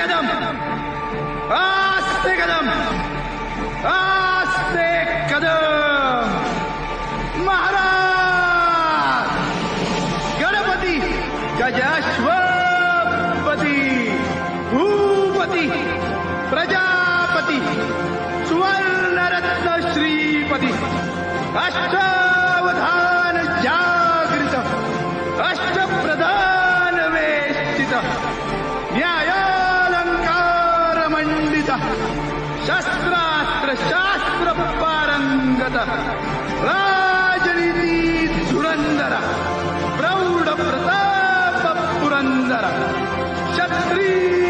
कदम आस्ते कदम आस्ते कदम महाराज गणपती गजाश्वपती भूपती प्रजापती सुवर्णरत्न श्रीपती अष्टावधान जागृत अष्टप्रधान वेष्टित न्यायालंकार मंडित शस्त्रास्त्र शास्त्र पारंगत राजनीती धुरंधर प्रौढ प्रताप पुरंदर क्षत्रिय